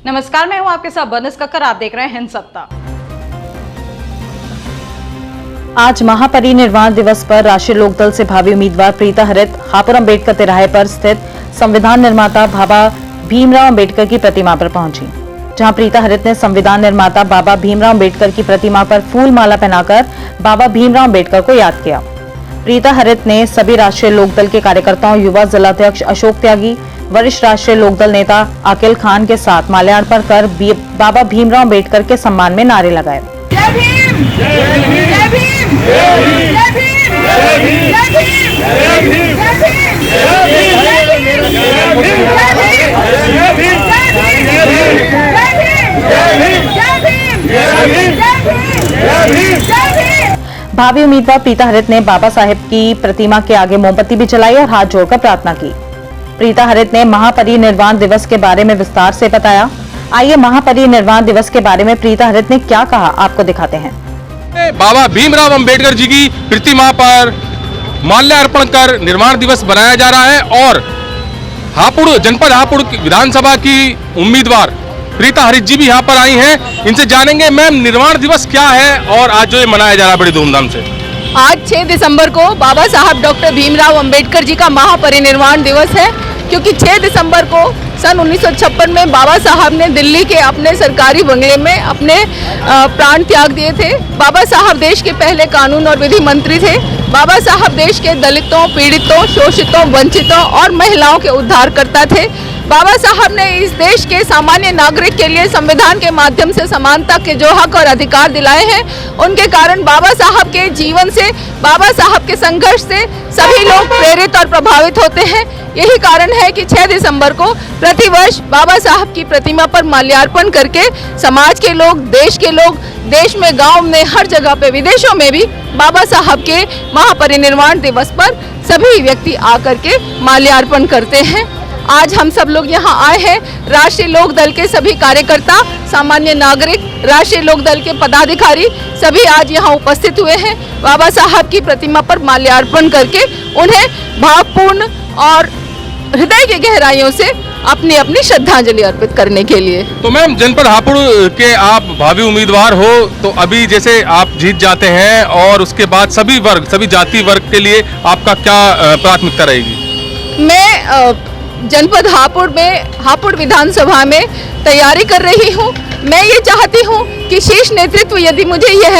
नमस्कार, मैं हूं आपके साथ बनिस कक्कर। आप देख रहे हैं हिंद सप्ताह। आज महापरिनिर्वाण दिवस पर राष्ट्रीय लोकदल से भावी उम्मीदवार प्रीता हरित हापुड़ अम्बेडकर तिराहे पर स्थित संविधान निर्माता बाबा भीमराव अम्बेडकर की प्रतिमा पर पहुंची, जहां प्रीता हरित ने संविधान निर्माता बाबा भीमराव अम्बेडकर की प्रतिमा पर फूल माला पहनाकर बाबा भीमराव अम्बेडकर को याद किया। प्रीता हरित ने सभी राष्ट्रीय लोकदल के कार्यकर्ताओं, युवा जिलाध्यक्ष अशोक त्यागी, वरिष्ठ राष्ट्रीय लोकदल नेता अकील खान के साथ माल्यार्पण कर बाबा भीमराव अम्बेडकर के सम्मान में नारे लगाए। जय भीम, जय भीम, जय भीम, जय भीम, जय भीम, जय भीम, भावी उम्मीदवार प्रीता हरित ने बाबा साहेब की प्रतिमा के आगे मोमबत्ती भी जलाई और हाथ जोड़कर प्रार्थना की। प्रीता हरित ने महापरिनिर्वाण दिवस के बारे में विस्तार से बताया। आइए महापरिनिर्वाण दिवस के बारे में प्रीता हरित ने क्या कहा, आपको दिखाते हैं। बाबा भीमराव अंबेडकर जी की प्रतिमा पर माल्यार्पण कर निर्माण दिवस बनाया जा रहा है और हापुड़ जनपद हापुड़ विधानसभा की उम्मीदवार प्रीता हरित जी भी यहाँ पर आई हैं। इनसे जानेंगे मैम, निर्माण दिवस क्या है और आज जो ये मनाया जा रहा है बड़ी धूमधाम से। आज 6 दिसंबर को बाबा साहब डॉक्टर भीमराव अंबेडकर जी का महापरिनिर्वाण दिवस है, क्योंकि 6 दिसंबर को सन 1956 में बाबा साहब ने दिल्ली के अपने सरकारी बंगले में अपने प्राण त्याग दिए थे। बाबा साहब देश के पहले कानून और विधि मंत्री थे। बाबा साहब देश के दलितों, पीड़ितों, शोषितों, वंचितों और महिलाओं के उद्धारकर्ता थे। बाबा साहब ने इस देश के सामान्य नागरिक के लिए संविधान के माध्यम से समानता के जो हक और अधिकार दिलाए हैं, उनके कारण बाबा साहब के जीवन से, बाबा साहब के संघर्ष से सभी लोग प्रेरित और प्रभावित होते हैं। यही कारण है कि 6 दिसंबर को प्रतिवर्ष बाबा साहब की प्रतिमा पर माल्यार्पण करके समाज के लोग, देश के लोग, देश में, गांव में, हर जगह पे, विदेशों में भी बाबा साहब के महापरिनिर्वाण दिवस पर सभी व्यक्ति आकर के माल्यार्पण करते हैं। आज हम सब लोग यहाँ आए हैं, राष्ट्रीय लोकदल के सभी कार्यकर्ता, सामान्य नागरिक, राष्ट्रीय लोकदल के पदाधिकारी सभी आज यहाँ उपस्थित हुए हैं बाबा साहब की प्रतिमा पर माल्यार्पण करके उन्हें भावपूर्ण और हृदय की गहराइयों से अपनी अपनी श्रद्धांजलि अर्पित करने के लिए। तो मैम, जनपद हापुड़ के आप भावी उम्मीदवार हो, तो अभी जैसे आप जीत जाते हैं और उसके बाद सभी वर्ग, सभी जाति वर्ग के लिए आपका क्या प्राथमिकता रहेगी? मैं जनपद हापुड़ में, हापुड़ विधानसभा में तैयारी कर रही हूँ। मैं ये चाहती हूँ कि शीर्ष नेतृत्व यदि मुझे यह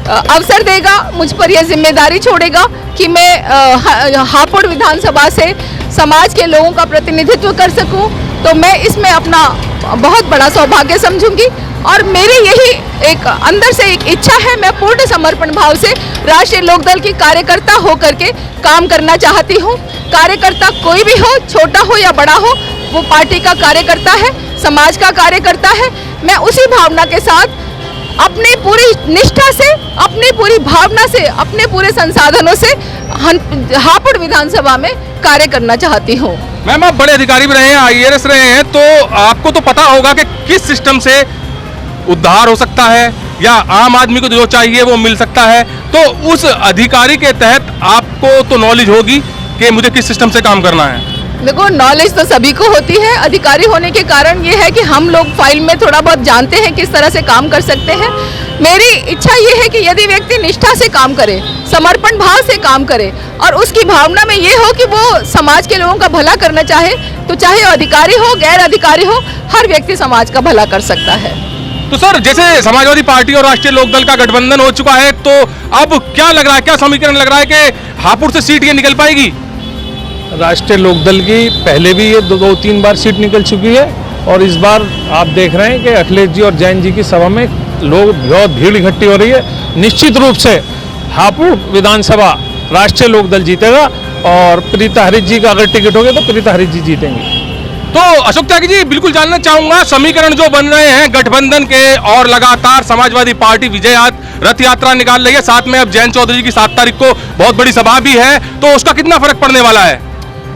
अवसर देगा, मुझ पर यह जिम्मेदारी छोड़ेगा कि मैं हापुड़ विधानसभा से समाज के लोगों का प्रतिनिधित्व कर सकूं, तो मैं इसमें अपना बहुत बड़ा सौभाग्य समझूंगी। और मेरी यही एक अंदर से एक इच्छा है, मैं पूर्ण समर्पण भाव से राष्ट्रीय लोकदल की कार्यकर्ता होकर के काम करना चाहती हूं। कार्यकर्ता कोई भी हो, छोटा हो या बड़ा हो, वो पार्टी का कार्यकर्ता है, समाज का कार्यकर्ता है। मैं उसी भावना के साथ अपनी पूरी निष्ठा से, अपनी पूरी भावना से, अपने पूरे संसाधनों से हापुड़ विधानसभा में कार्य करना चाहती हूँ। मैम, आप बड़े अधिकारी भी रहे हैं, IAS रहे हैं, तो आपको तो पता होगा कि किस सिस्टम से उद्धार हो सकता है या आम आदमी को जो चाहिए वो मिल सकता है। तो उस अधिकारी के तहत आपको तो नॉलेज होगी कि मुझे किस सिस्टम से काम करना है। देखो, नॉलेज तो सभी को होती है। अधिकारी होने के कारण ये है कि हम लोग फाइल में थोड़ा बहुत जानते हैं किस तरह से काम कर सकते हैं। मेरी इच्छा ये है कि यदि व्यक्ति निष्ठा से काम करे, समर्पण भाव से काम करे और उसकी भावना में ये हो कि वो समाज के लोगों का भला करना चाहे, तो चाहे अधिकारी हो, गैर अधिकारी हो, हर व्यक्ति समाज का भला कर सकता है। तो सर, जैसे समाजवादी पार्टी और राष्ट्रीय लोकदल का गठबंधन हो चुका है, तो अब क्या लग रहा है, क्या समीकरण लग रहा है कि हापुड़ से सीट ये निकल पाएगी? राष्ट्रीय लोकदल की पहले भी ये 2-3 बार सीट निकल चुकी है और इस बार आप देख रहे हैं कि अखिलेश जी और जैन जी की सभा में लोग बहुत भीड़ इकट्ठी हो रही है। निश्चित रूप से हापुड़ विधानसभा राष्ट्रीय लोकदल जीतेगा और प्रीता हरित जी का अगर टिकट हो गया तो प्रीता हरित जी जीतेंगे। तो अशोक त्यागी जी, बिल्कुल जानना चाहूंगा, समीकरण जो बन रहे हैं गठबंधन के और लगातार समाजवादी पार्टी विजय रथ यात्रा निकाल रही है, साथ में अब जयंत चौधरी की 7 तारीख को बहुत बड़ी सभा भी है, तो उसका कितना फर्क पड़ने वाला है?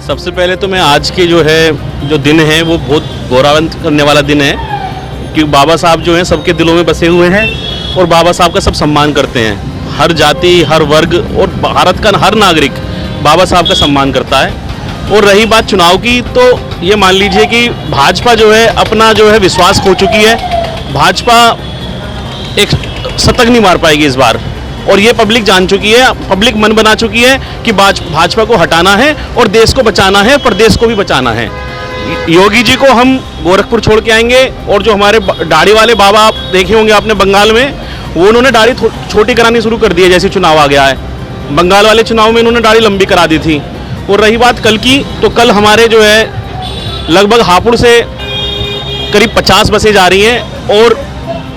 सबसे पहले तो मैं आज के जो दिन है वो बहुत गौरवान्वित करने वाला दिन है, क्योंकि बाबा साहब जो हैं सबके दिलों में बसे हुए हैं और बाबा साहब का सब सम्मान करते हैं। हर जाति, हर वर्ग और भारत का हर नागरिक बाबा साहब का सम्मान करता है। और रही बात चुनाव की, तो ये मान लीजिए कि भाजपा जो है अपना जो है विश्वास खो चुकी है। भाजपा एक शतक नहीं मार पाएगी इस बार, और ये पब्लिक जान चुकी है, पब्लिक मन बना चुकी है कि भाजपा को हटाना है और देश को बचाना है, प्रदेश को भी बचाना है। योगी जी को हम गोरखपुर छोड़ के आएंगे, और जो हमारे दाढ़ी वाले बाबा आप देखे होंगे आपने बंगाल में, वो उन्होंने दाढ़ी छोटी करानी शुरू कर दी है जैसे चुनाव आ गया है। बंगाल वाले चुनाव में उन्होंने दाढ़ी लंबी करा दी थी। और रही बात कल की, तो कल हमारे जो है लगभग हापुड़ से करीब 50 बसें जा रही हैं और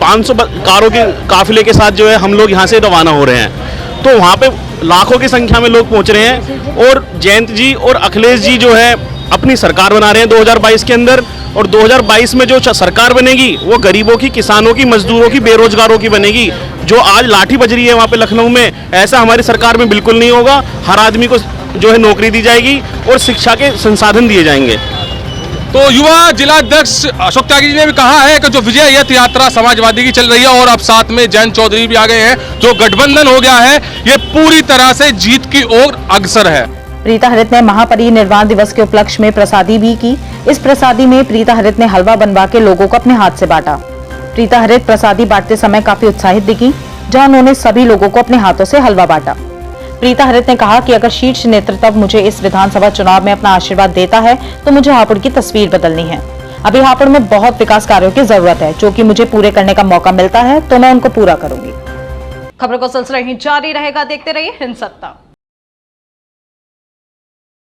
500 कारों के काफिले के साथ जो है हम लोग यहाँ से रवाना हो रहे हैं। तो वहाँ पे लाखों की संख्या में लोग पहुँच रहे हैं, और जयंत जी और अखिलेश जी जो है अपनी सरकार बना रहे हैं 2022 के अंदर। और 2022 में जो सरकार बनेगी वो गरीबों की, किसानों की, मजदूरों की, बेरोजगारों की बनेगी। जो आज लाठी बज रही है वहाँ पे लखनऊ में, ऐसा हमारी सरकार में बिल्कुल नहीं होगा। हर आदमी को जो है नौकरी दी जाएगी और शिक्षा के संसाधन दिए जाएंगे। तो युवा जिलाध्यक्ष अशोक त्यागी जी ने भी कहा है कि जो विजय रथ यात्रा समाजवादी की चल रही है, और अब साथ में जयंत चौधरी भी आ गए हैं, जो गठबंधन हो गया है, ये पूरी तरह से जीत की ओर अग्रसर है। प्रीता हरित ने महापरिनिर्वाण दिवस के उपलक्ष्य में प्रसादी भी की। इस प्रसादी में प्रीता हरित ने हलवा बनवा के लोगों को अपने हाथ से बांटा। प्रीता हरित प्रसादी बांटते समय काफी उत्साहित दिखी, जहां उन्होंने सभी लोगों को अपने हाथों से हलवा बांटा। प्रीता हरित ने कहा कि अगर शीर्ष नेतृत्व मुझे इस विधानसभा चुनाव में अपना आशीर्वाद देता है तो मुझे हापुड़ की तस्वीर बदलनी है। अभी हापुड़ में बहुत विकास कार्यों की जरूरत है, जो कि मुझे पूरे करने का मौका मिलता है तो मैं उनको पूरा करूंगी। खबरों का सिलसिला यहीं जारी रहेगा, देखते रहिए हिंद सत्ता।